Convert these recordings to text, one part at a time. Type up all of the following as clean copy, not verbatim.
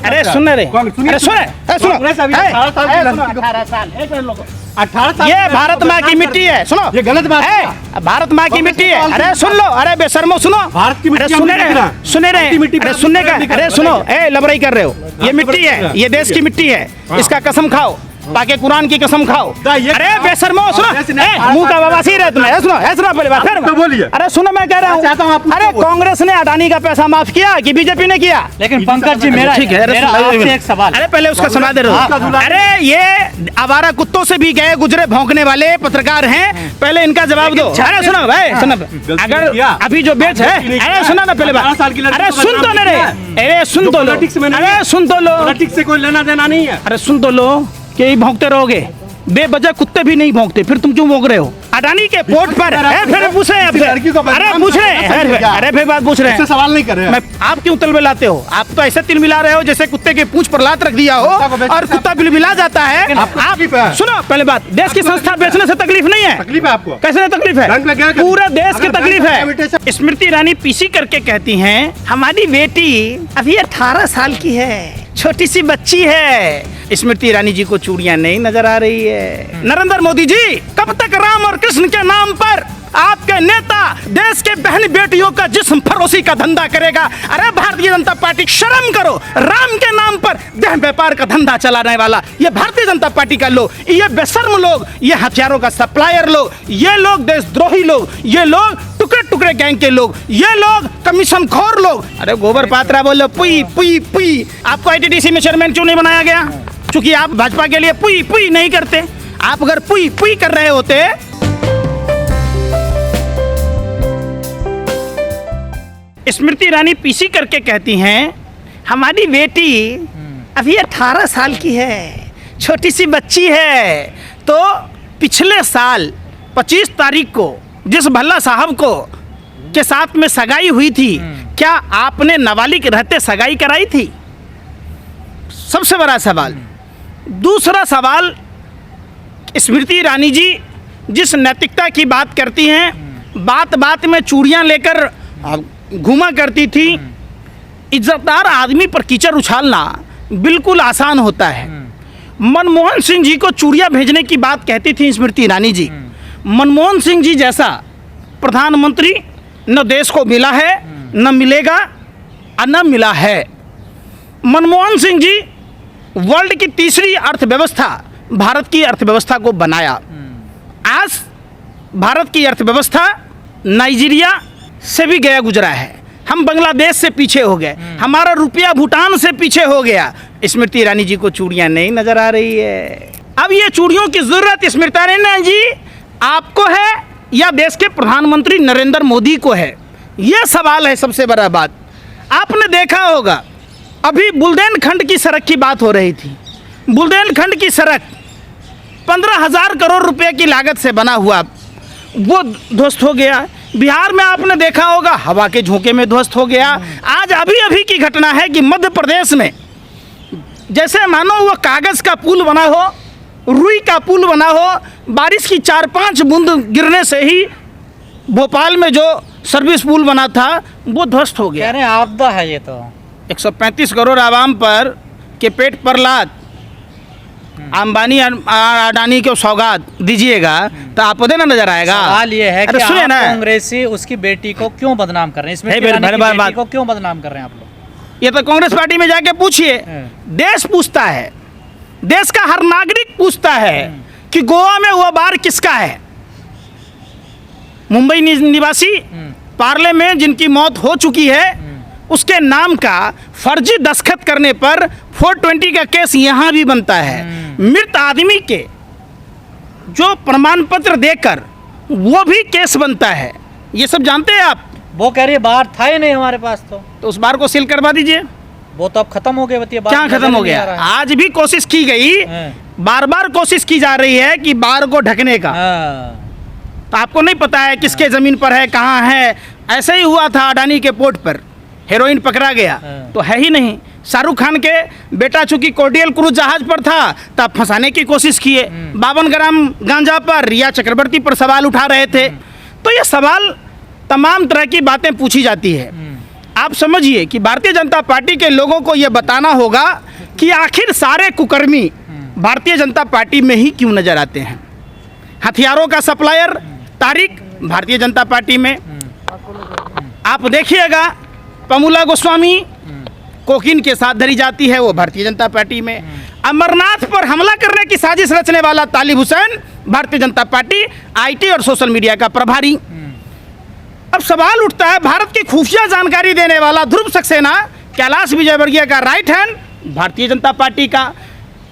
अरे सुन रे, अरे सुन, सुनो, 18 साल ये भारत माँ की मिट्टी है, सुनो, ये गलत बात है। भारत माँ की मिट्टी है। अरे सुन लो, अरे बेशर्मो सुनो, भारत की मिट्टी सुने रहे, अरे सुनने का, अरे सुनो, लबराई कर रहे हो। ये मिट्टी है, ये देश की मिट्टी है, इसका कसम खाओ, पाके कुरान की कसम खाओ। अरे बेशर्मो सुनो, मुंह का बवासीर है तुम्हें, सुनो पहले बात फिर बोलिए। अरे सुनो, मैं कह रहा हूँ, अरे कांग्रेस ने अडानी का पैसा माफ किया कि बीजेपी ने किया? लेकिन पंकज जी, मेरा आपसे एक सवाल। अरे पहले उसका सुना दे रहे हो। अरे ये आवारा कुत्तों से भी गए गुजरे भौंकने वाले पत्रकार हैं, पहले इनका जवाब दो। अरे सुनो भाई, सुनो, अगर अभी जो बेच है, अरे सुना ना पहले बात, अरे सुन तो ले रहे, अरे सुन तो लो, अरे सुन तो लो, पॉलिटिक्स से कोई लेना देना नहीं है। अरे सुन तो लो कि भौंकते रहोगे, बेवजह कुत्ते भी नहीं भौंकते, फिर तुम क्यों भौंक रहे हो? अडानी के पोर्ट पर फिर पूछ रहे हैं, अरे पूछ रहे हैं, अरे फिर बात पूछ रहे हैं, सवाल नहीं कर रहे हैं। आप क्यों तिलमिलाते हो? आप तो ऐसे तिलमिला रहे हो जैसे कुत्ते के पूंछ पर लात रख दिया हो और कुत्ता बिलबिला जाता है। आप सुनो पहले बात, देश की संस्था बेचने से तकलीफ नहीं है। तकलीफ है आपको? कैसे तकलीफ है? पूरे देश की तकलीफ है। स्मृति ईरानी पीसी करके कहती हैं, हमारी बेटी अभी 18 साल की है, छोटी सी बच्ची है। स्मृति ईरानी जी को चूड़ियां नहीं नजर आ रही है। नरेंद्र मोदी जी, कब तक राम और कृष्ण के नाम पर आपके नेता देश के बहन बेटियों का जिस्म फरोशी का धंधा करेगा? अरे भारतीय जनता पार्टी, शर्म करो। राम के नाम पर देह व्यापार का धंधा चलाने वाला ये भारतीय जनता पार्टी का लोग, ये बेशर्म लोग, ये हथियारों का सप्लायर लोग, ये लोग देशद्रोही लोग, ये लोग टुकड़े टुकड़े गैंग के लोग, ये लोग कमीशन खोर लोग। अरे गोबर पात्रा बोलो पुई पुई पुई। आपको आईटीडीसी में चेयरमैन क्यों नहीं बनाया गया? क्योंकि आप भाजपा के लिए पुई पुई नहीं करते। आप अगर पुई पुई कर रहे होते, स्मृति ईरानी पीसी करके कहती हैं, हमारी बेटी अभी 18 साल की है, छोटी सी बच्ची है। तो पिछले साल 25 तारीख को जिस भल्ला साहब को के साथ में सगाई हुई थी, क्या आपने नाबालिग रहते सगाई कराई थी? सबसे बड़ा सवाल। दूसरा सवाल, स्मृति ईरानी जी जिस नैतिकता की बात करती हैं, बात बात में चूड़ियां लेकर घूमा करती थी। इज्जतदार आदमी पर कीचड़ उछालना बिल्कुल आसान होता है। मनमोहन सिंह जी को चूड़ियां भेजने की बात कहती थी स्मृति ईरानी जी। मनमोहन सिंह जी जैसा प्रधानमंत्री न देश को मिला है, न मिलेगा और न मिला है। मनमोहन सिंह जी वर्ल्ड की तीसरी अर्थव्यवस्था भारत की अर्थव्यवस्था को बनाया। आज भारत की अर्थव्यवस्था नाइजीरिया से भी गया गुजरा है। हम बांग्लादेश से पीछे हो गए, हमारा रुपया भूटान से पीछे हो गया। स्मृति ईरानी जी को चूड़ियां नहीं नजर आ रही है। अब ये चूड़ियों की जरूरत स्मृति ईरानी जी आपको है या देश के प्रधानमंत्री नरेंद्र मोदी को है? यह सवाल है सबसे बड़ा बात। आपने देखा होगा, अभी बुंदेलखंड की सड़क की बात हो रही थी। बुंदेलखंड की सड़क 15,000 करोड़ रुपए की लागत से बना हुआ, वो ध्वस्त हो गया। बिहार में आपने देखा होगा, हवा के झोंके में ध्वस्त हो गया। आज अभी अभी की घटना है कि मध्य प्रदेश में जैसे मानो वो कागज़ का पुल बना हो, रुई का पुल बना हो, बारिश की 4-5 बूंद गिरने से ही भोपाल में जो सर्विस पुल बना था वो ध्वस्त हो गया। अरे आपदा है ये तो। 135 करोड़ आवाम पर के पेट पर लाद, अंबानी अडानी को सौगात दीजिएगा तो आपको देना नजर आएगा। सवाल ये है कि सुनिए ना, कांग्रेसी उसकी बेटी को क्यों बदनाम कर रहे हैं? इसमें बेटी को क्यों बदनाम कर रहे हैं आप लोग? ये तो कांग्रेस पार्टी में जाके पूछिए। देश पूछता है, देश का हर नागरिक पूछता है कि गोवा में हुआ बार किसका है। मुंबई निवासी पार्ले में जिनकी मौत हो चुकी है, उसके नाम का फर्जी दस्तखत करने पर 420 का केस यहाँ भी बनता है। मृत आदमी के जो प्रमाण पत्र देकर वो भी केस बनता है। ये सब जानते हैं आप? वो कह रही है बार था ही नहीं हमारे पास, तो उस बार को सील करवा दीजिए। वो तो अब खत्म हो गया। बताइए क्या खत्म हो गया? आज भी कोशिश की गई, बार बार कोशिश की जा रही है कि बार को ढकने का। तो आपको नहीं पता है किसके जमीन पर है, कहाँ है। ऐसे ही हुआ था अडानी के पोर्ट पर, हेरोइन पकड़ा गया तो है ही नहीं। शाहरुख खान के बेटा चूंकि कोर्डियल क्रूज जहाज पर था तब फंसाने की कोशिश किए। 52 ग्राम गांजा पर रिया चक्रवर्ती पर सवाल उठा रहे थे। तो ये सवाल तमाम तरह की बातें पूछी जाती है। आप समझिए कि भारतीय जनता पार्टी के लोगों को यह बताना होगा कि आखिर सारे कुकर्मी भारतीय जनता पार्टी में ही क्यों नजर आते हैं। हथियारों का सप्लायर तारिक भारतीय जनता पार्टी में, आप देखिएगा प्रमोला गोस्वामी कोकीन के साथ धरी जाती है, वो भारतीय जनता पार्टी में। अमरनाथ पर हमला करने की साजिश रचने वाला तालिब हुसैन भारतीय जनता पार्टी, आईटी और सोशल मीडिया का प्रभारी। अब सवाल उठता है, भारत की खुफिया जानकारी देने वाला ध्रुव सक्सेना कैलाश विजयवर्गीय का right hand Bharatiya Janata party का।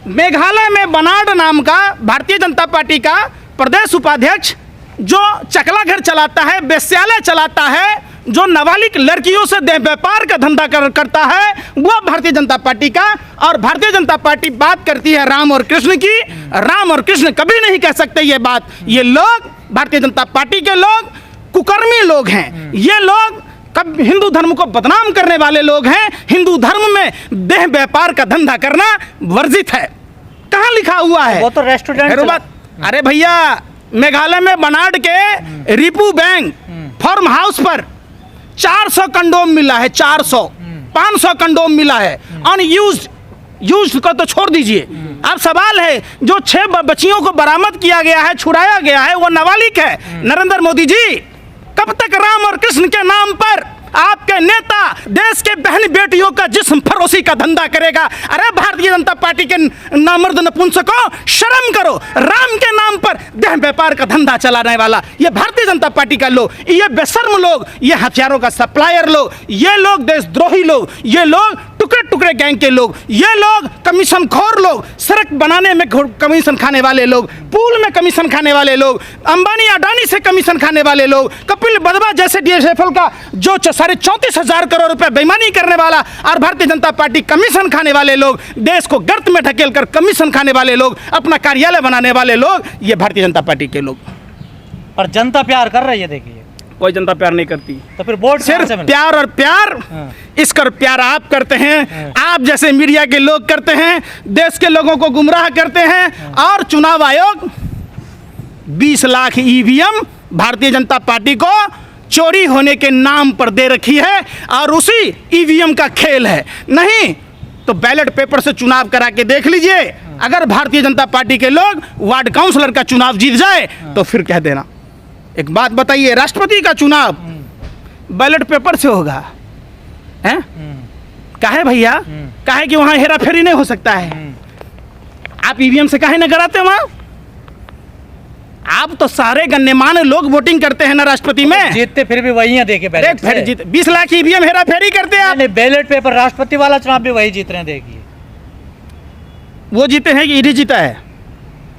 मेघालय में बनाड नाम का भारतीय जनता पार्टी का प्रदेश उपाध्यक्ष जो चकला घर चलाता है, वेश्यालय चलाता है, जो नाबालिग लड़कियों से देह व्यापार का धंधा करता है, वो भारतीय जनता पार्टी का। और भारतीय जनता पार्टी बात करती है राम और कृष्ण की, राम और कृष्ण कभी नहीं कह सकते ये बात। ये लोग भारतीय जनता पार्टी के लोग कुकर्मी लोग हैं, ये लोग कब हिंदू धर्म को बदनाम करने वाले लोग हैं। हिंदू धर्म में देह व्यापार का धंधा करना वर्जित है, कहाँ लिखा हुआ है? वो तो रेस्टोरेंट। अरे भैया, मेघालय में बनाड के रिपू बैंक फार्म हाउस पर 400 कंडोम मिला है, 400 500 कंडोम मिला है यूज्ड को तो छोड़ दीजिए। अब सवाल है, जो 6 बच्चियों को बरामद किया गया है, छुड़ाया गया है, वो नाबालिग है। नरेंद्र मोदी जी, कब तक राम और कृष्ण के नाम पर आपके नेता देश के बहन बेटियों का जिस्म फरोशी का धंधा करेगा? अरे भारतीय जनता पार्टी के नामर्द नपुंसकों, शर्म करो। राम के नाम पर देह व्यापार का धंधा चलाने वाला ये भारतीय जनता पार्टी का लोग, ये बेशर्म लोग, ये हथियारों का सप्लायर लोग, ये लोग देशद्रोही लोग, ये लोग टुकड़े टुकड़े गैंग के लोग, ये लोग कमीशन खोर लोग, सड़क बनाने में कमीशन खाने वाले लोग, पुल में कमीशन खाने वाले लोग, अंबानी अडानी से कमीशन खाने वाले लोग, कपिल बदवा जैसे डीएसएफएल का जो 34,000 करोड़ रुपए बेईमानी करने वाला, और भारतीय जनता पार्टी कमीशन खाने वाले लोग, देश को गर्त में ढकेल कर कमीशन खाने वाले लोग, अपना कार्यालय बनाने वाले लोग, ये भारतीय जनता पार्टी के लोग। और जनता प्यार कर रही है, देखिए कोई जनता प्यार नहीं करती, तो फिर वोट सिर्फ प्यार और प्यार इसकर प्यार आप करते हैं, आप जैसे मीडिया के लोग करते हैं, देश के लोगों को गुमराह करते हैं। और चुनाव आयोग 20 लाख ईवीएम भारतीय जनता पार्टी को चोरी होने के नाम पर दे रखी है, और उसी ईवीएम का खेल है। नहीं तो बैलेट पेपर से चुनाव करा के देख लीजिए, अगर भारतीय जनता पार्टी के लोग वार्ड काउंसलर का चुनाव जीत जाए तो फिर कह देना। एक बात बताइए, राष्ट्रपति का चुनाव बैलेट पेपर से होगा, हैं? काहे भैया, काहे कि वहां हेरा फेरी नहीं हो सकता है? आप ईवीएम से काहे न कराते वहां? आप तो सारे गण्यमान्य लोग वोटिंग करते हैं ना राष्ट्रपति में, जीतते फिर भी वही है। देखिए बैलेट फिर जीत 20 लाख ईवीएम हेरा फेरी करते हैं आप। बैलेट पेपर राष्ट्रपति वाला चुनाव भी वही जीत रहे हैं। देखिए वो जीते हैं कि ईडी जीता है?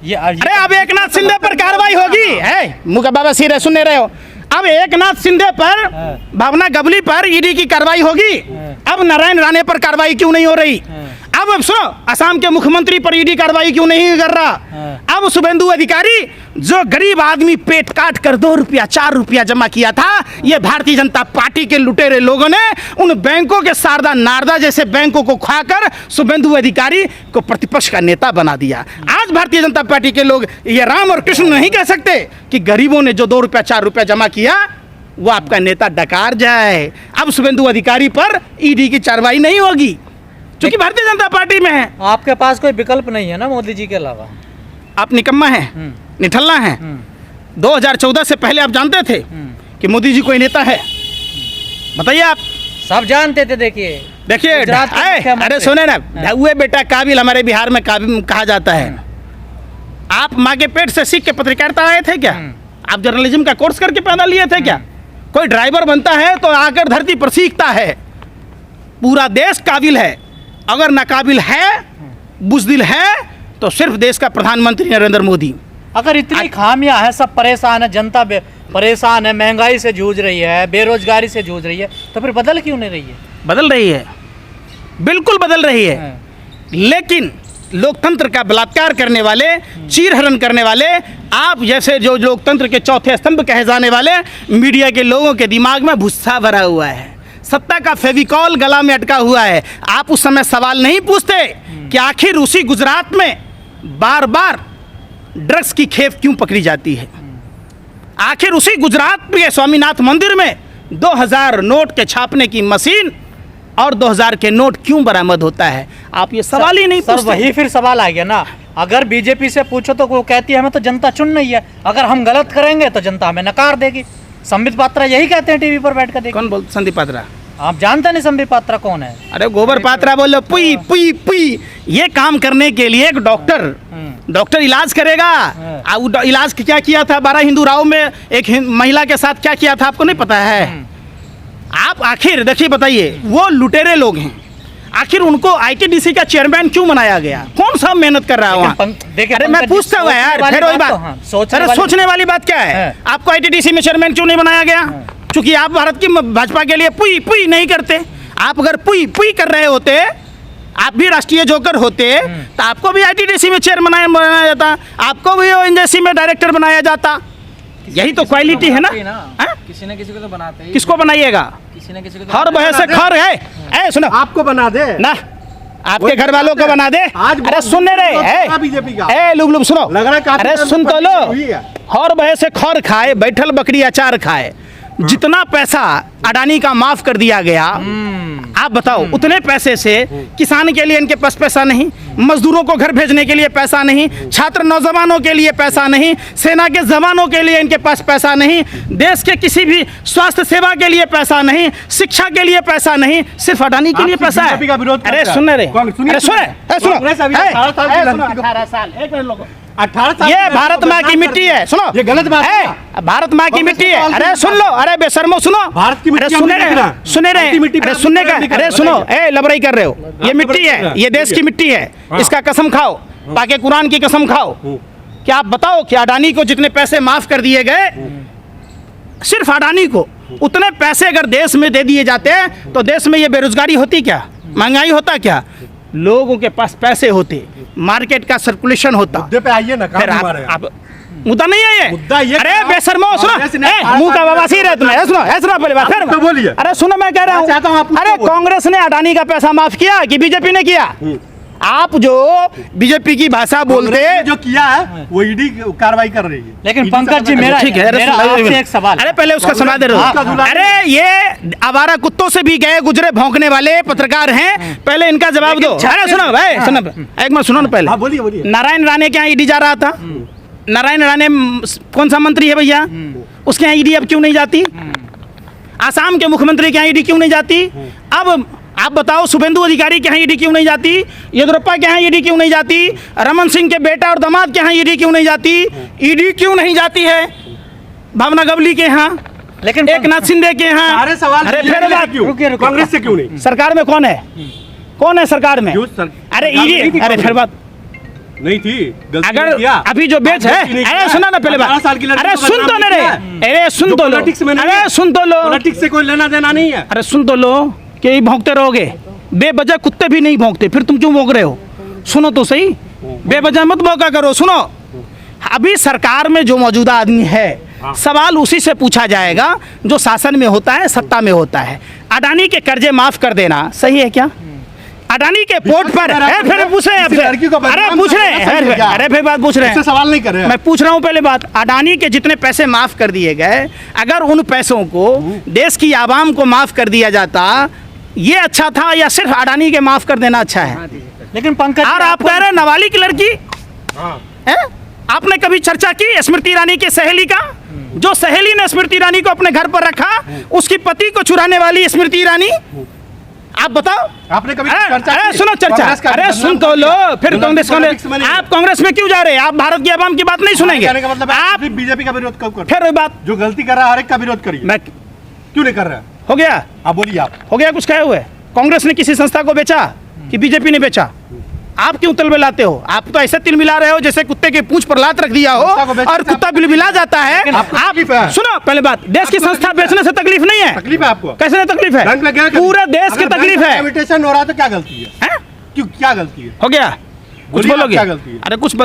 ये अरे अब एकनाथ शिंदे पर कार्रवाई होगी, है मुका बाबा सिरे सुन रहे हो? अब एकनाथ शिंदे पर, भावना गबली पर ईडी की कार्रवाई होगी। अब नारायण राणे पर कार्रवाई क्यों नहीं हो रही? अब सुनो, असम के मुख्यमंत्री पर ईडी कार्रवाई क्यों नहीं कर रहा? अब शुभेंदु अधिकारी जो गरीब आदमी पेट काट कर 2 रुपया 4 रुपया जमा किया था, ये भारतीय जनता पार्टी के लुटेरे लोगों ने उन बैंकों के शारदा नारदा जैसे बैंकों को खाकर शुभेंदु अधिकारी को प्रतिपक्ष का नेता बना दिया। आज भारतीय जनता पार्टी के लोग ये राम और कृष्ण नहीं कह सकते कि गरीबों ने जो 2 रुपया 4 रुपया जमा किया वो आपका नेता डकार जाए। अब शुभेंदु अधिकारी पर ईडी की कार्रवाई नहीं होगी क्योंकि भारतीय जनता पार्टी में है। आपके पास कोई विकल्प नहीं है ना मोदी जी के अलावा? आप निकम्मा हैं, निठल्ला हैं। 2014 से पहले आप जानते थे कि मोदी जी कोई नेता है? बताइए आप। सब जानते थे। देखिए अरे सुने ना, ढुए बेटा काबिल हमारे बिहार में काबिल कहा जाता है। आप माँ के पेट से सीख के पत्रकारिता आए थे क्या? आप जर्नलिज्म का कोर्स करके पैदा लिए थे क्या? कोई ड्राइवर बनता है तो आकर धरती पर सीखता है। पूरा देश काबिल है, अगर नाकाबिल है, बुज़दिल है तो सिर्फ देश का प्रधानमंत्री नरेंद्र मोदी। अगर इतनी खामियां हैं, सब परेशान है, जनता परेशान है, महंगाई से जूझ रही है, बेरोजगारी से जूझ रही है, तो फिर बदल क्यों नहीं रही है? बदल रही है, बिल्कुल बदल रही है। लेकिन लोकतंत्र का बलात्कार करने वाले, चीरहरण करने वाले, आप जैसे जो लोकतंत्र के चौथे स्तंभ कहे जाने वाले मीडिया के लोगों के दिमाग में भुस्सा भरा हुआ है, सत्ता का फेविकॉल गला में अटका हुआ है। आप उस समय सवाल नहीं पूछते कि आखिर उसी गुजरात में बार बार ड्रग्स की खेप क्यों पकड़ी जाती है? आखिर उसी गुजरात के स्वामीनाथ मंदिर में 2000 नोट के छापने की मशीन और 2000 के नोट क्यों बरामद होता है? आप ये सवाल ही नहीं सर, पूछते। वही फिर सवाल आ गया ना। अगर बीजेपी से पूछो तो वो कहती है हमें तो जनता चुन रही है, अगर हम गलत करेंगे तो जनता हमें नकार देगी। संबित पात्रा यही कहते हैं टीवी पर बैठ कर। कौन बोलते? संदीप पात्रा। आप जानते नहीं संबित पात्रा कौन है? अरे गोबर पात्रा बोलो, पुई पुई पुई। ये काम करने के लिए एक डॉक्टर इलाज करेगा। इलाज क्या किया था 12 हिंदू राव में एक महिला के साथ क्या किया था आपको नहीं पता है? आप आखिर देखिए बताइए, वो लुटेरे लोग हैं, आखिर उनको आईटीडीसी का चेयरमैन क्यों बनाया गया? कौन सा मेहनत कर रहा है वहाँ? अरे मैं पूछता हूँ यार, फिर वही बात। सोचने वाली बात क्या है? आपको आईटीडीसी में चेयरमैन क्यों नहीं बनाया गया? क्योंकि आप भारत की भाजपा के लिए पुई पुई नहीं करते। आप अगर पुई पुई कर रहे होते, आप भी राष्ट्रीय जोकर होते, तो आपको भी आईटीडीसी में चेयरमैन बनाया जाता, आपको भी ओएनजीसी में डायरेक्टर बनाया जाता। यही तो क्वालिटी है ना। किसी न किसी को तो बनाते ही। किसको बनाइएगा? किसी न किसी को हर बहे से खर है। सुनो, आपको बना दे ना आपके घर वालों को बना दे। आज अरे सुनने रहे बीजेपी का। लुब सुनो, लग रहा है काफी अरे सुन तो लो। हुई है। हर बहे से खर खाए, बैठल बकरी अचार खाए। जितना पैसा अडानी का माफ कर दिया गया, आप बताओ, उतने पैसे से किसान के लिए इनके पास पैसा नहीं, मजदूरों को घर भेजने के लिए पैसा नहीं, छात्र नौजवानों के लिए पैसा नहीं, सेना के जवानों के लिए इनके पास पैसा नहीं, देश के किसी भी स्वास्थ्य सेवा के लिए पैसा नहीं, शिक्षा के लिए पैसा नहीं, सिर्फ अडानी के लिए पैसा है। अरे सुन रहे, अरे सुनो, 18 साल, एक मिनट लोगों, 18 साल ये भारत माँ की मिट्टी है। सुनो, ये गलत बात है। भारत माँ की मिट्टी है। अरे सुन लो, अरे बेशर्मो सुनो, भारत की मिट्टी अरे हम सुने नहीं रहे, रहे। सुने रहे, भारत की मिट्टी अरे पर सुनने का, हम नहीं अरे कर सुनो, रहे। लबराई कर रहे हो। ये मिट्टी है, ये देश की मिट्टी है, इसका कसम खाओ, पाके कुरान की कसम खाओ। क्या आप बताओ कि अडानी को जितने पैसे माफ कर दिए गए, सिर्फ अडानी को, उतने पैसे अगर देश में दे दिए जाते तो देश में ये बेरोजगारी होती क्या? महंगाई होता क्या? लोगों के पास पैसे होते, मार्केट का सर्कुलेशन होता। मुद्दे पे आइए ना। फिर आप मुद्दा नहीं है ये। मुद्दा ये, अरे बेशर्मो कांग्रेस सुनो, ने मुंह का बवासीर है तुम्हें। सुनो पहले बात, फिर तो बोलिए। अरे सुनो, मैं कह रहा मैं चाहता हूं आप हूँ, अरे कांग्रेस ने अडानी का पैसा माफ किया कि बीजेपी ने किया? आप जो बीजेपी की भाषा बोलते, जो किया है वो ईडी कार्रवाई कर रही है। लेकिन पंकज जी, मेरा ठीक है, मेरा आपसे एक सवाल। अरे पहले उसका सुना दे रहे हो। अरे ये आवारा कुत्तों से भी गए गुजरे भौंकने वाले पत्रकार हैं, पहले इनका जवाब दो। अरे सुनो भाई, सुनो एक मिनट, सुनो ना पहले। हाँ बोलिए बोलिए। नारायण राणे के यहाँ ईडी जा रहा था। नारायण राणे कौन सा मंत्री है भैया? उसके यहाँ ईडी अब क्यों नहीं जाती? आसाम के मुख्यमंत्री के यहाँ ईडी क्यों नहीं जाती? अब आप बताओ, शुभेंदु अधिकारी के यहाँ ईडी क्यों नहीं जाती? येदियुरप्पा के यहाँ ईडी क्यों नहीं जाती? रमन सिंह के बेटा और दामाद के यहाँ ईडी क्यों नहीं जाती? ईडी क्यों नहीं जाती है भावना गवली के यहाँ, लेकिन एक नाथ शिंदे के यहाँ? सारे सवाल अरे बीजेपी फिर से बात, क्यों? कांग्रेस से क्यों नहीं? सरकार में कौन है? कौन है सरकार में? अरे ईडी, अरे फिर बात नहीं थी, गलती अगर नहीं किया। अभी जो बेच है, अरे सुना ना पहले बात, अरे सुन तो ले रहे, अरे सुन तो लो, अरे सुन तो लो, पॉलिटिक्स से कोई लेना देना नहीं है। अरे सुन तो लो कि ये भौंकते रहोगे, बेवजह कुत्ते भी नहीं भौंकते, फिर तुम क्यों भौंक रहे हो? सुनो तो सही, बेवजह मत भौंका करो। सुनो, अभी सरकार में जो मौजूदा आदमी है, सवाल उसी से पूछा जाएगा जो शासन में होता है, सत्ता में होता है। अडानी के कर्जे माफ कर देना सही है क्या? अडानी के पोर्ट पर फिर पूछ रहे हैं, अरे पूछ रहे हैं, अरे फिर बात पूछ रहे हैं, सवाल नहीं कर रहे हैं। मैं पूछ रहा हूँ पहले बात, अडानी के जितने पैसे माफ कर दिए गए, अगर उन पैसों को देश की आवाम को माफ कर दिया जाता, ये अच्छा था या सिर्फ अडानी के माफ कर देना अच्छा है? लेकिन पंकज, और आप कह रहे हैं नाबालिग लड़की है? आपने कभी चर्चा की स्मृति ईरानी की सहेली का? जो सहेली ने स्मृति ईरानी को अपने घर पर रखा, उसकी पति को चुराने वाली स्मृति ईरानी, आप बताओ। आपने कभी चर्चा? अरे सुनो चर्चा, अरे सुन तो लो, फिर कांग्रेस आप कांग्रेस में क्यों जा रहे हैं? आप भारत की आवाम की बात नहीं सुनेंगे? मतलब आप बीजेपी का विरोध कब करते? फिर वही बात, जो गलती कर रहा है हर एक का विरोध करिए। मैं क्यों नहीं कर रहा? हो गया, आप बोलिए। आप हो गया कुछ कहे हुए? कांग्रेस ने किसी संस्था को बेचा कि बीजेपी ने बेचा? आप क्यों तिल मिलाते हो? आप तो ऐसे तिल मिला रहे हो जैसे कुत्ते के पूंछ पर लात रख दिया हो और कुत्ता बिलबिला जाता है। आप सुनो पहले बात, देश की संस्था बेचने से तकलीफ नहीं है? तकलीफ है आपको? कैसे तकलीफ है? पूरे देश की तकलीफ है। इमिटेशन हो रहा है तो क्या गलती है? क्यों, क्या गलती है? हो गया, कुछ बोलोगे? क्या गलती है? अरे कुछ